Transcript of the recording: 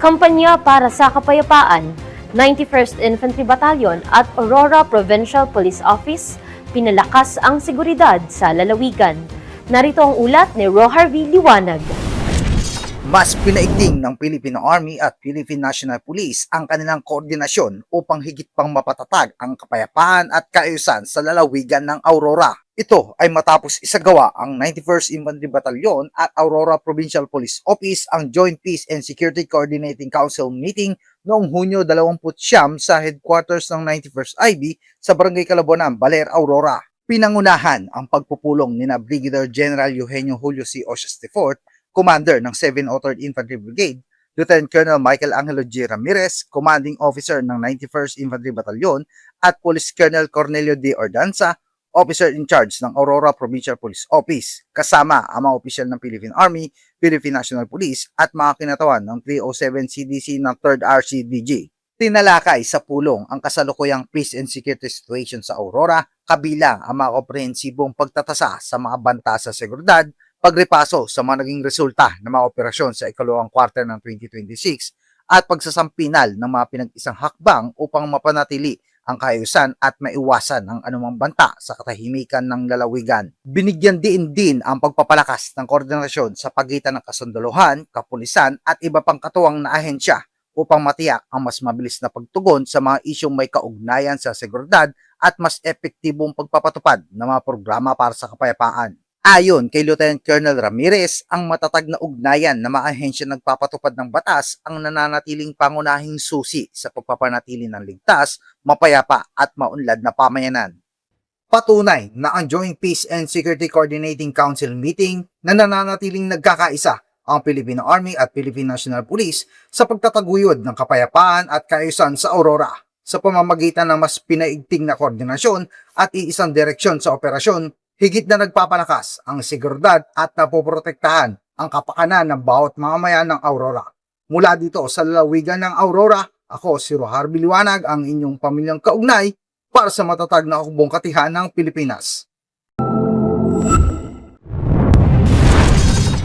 Kampanya para sa Kapayapaan, 91st Infantry Battalion at Aurora Provincial Police Office, pinalakas ang seguridad sa lalawigan. Narito ang ulat ni Rohar V. Liwanag. Mas pinaigting ng Philippine Army at Philippine National Police ang kanilang koordinasyon upang higit pang mapatatag ang kapayapaan at kaayusan sa lalawigan ng Aurora. Ito ay matapos isagawa ang 91st Infantry Battalion at Aurora Provincial Police Office ang Joint Peace and Security Coordinating Council meeting noong Hunyo 29 sa headquarters ng 91st IB sa Barangay Calabonan, Baler, Aurora. Pinangunahan ang pagpupulong ni Brigadier General Eugenio Julio C. Osias IV, Commander ng 703rd Infantry Brigade, Lieutenant Colonel Michael Angelo G. Ramirez, Commanding Officer ng 91st Infantry Battalion, at Police Colonel Cornelio D. Ordanza, Officer in Charge ng Aurora Provincial Police Office, kasama ang mga opisyal ng Philippine Army, Philippine National Police, at mga kinatawan ng 307 CDC ng 3rd RCDG. Tinalakay sa pulong ang kasalukuyang peace and security situation sa Aurora, kabilang ang mga komprehensibong pagtatasa sa mga banta sa seguridad, pagrepaso sa mga naging resulta ng mga operasyon sa ikalawang quarter ng 2026 at pagsasampinal ng mga pinag-isang hakbang upang mapanatili ang kaayusan at maiwasan ang anumang banta sa katahimikan ng lalawigan. Binigyan din ang pagpapalakas ng koordinasyon sa pagitan ng kasundalohan, kapulisan at iba pang katuwang na ahensya upang matiyak ang mas mabilis na pagtugon sa mga isyong may kaugnayan sa seguridad at mas epektibong pagpapatupad ng mga programa para sa kapayapaan. Ayon kay Lieutenant Colonel Ramirez, ang matatag na ugnayan na mga ahensya nagpapatupad ng batas ang nananatiling pangunahing susi sa pagpapanatili ng ligtas, mapayapa at maunlad na pamayanan. Patunay na ang Joint Peace and Security Coordinating Council meeting na nananatiling nagkakaisa ang Philippine Army at Philippine National Police sa pagtataguyod ng kapayapaan at kaayusan sa Aurora sa pamamagitan ng mas pinaigting na koordinasyon at iisang direksyon sa operasyon. Higit na nagpapalakas ang seguridad at napoprotektahan ang kapakanan ng bawat mamamayan ng Aurora. Mula dito sa lalawigan ng Aurora, ako si Rohar V. Liwanag, ang inyong pamilyang kaugnay para sa matatag na hukbong katihan ng Pilipinas.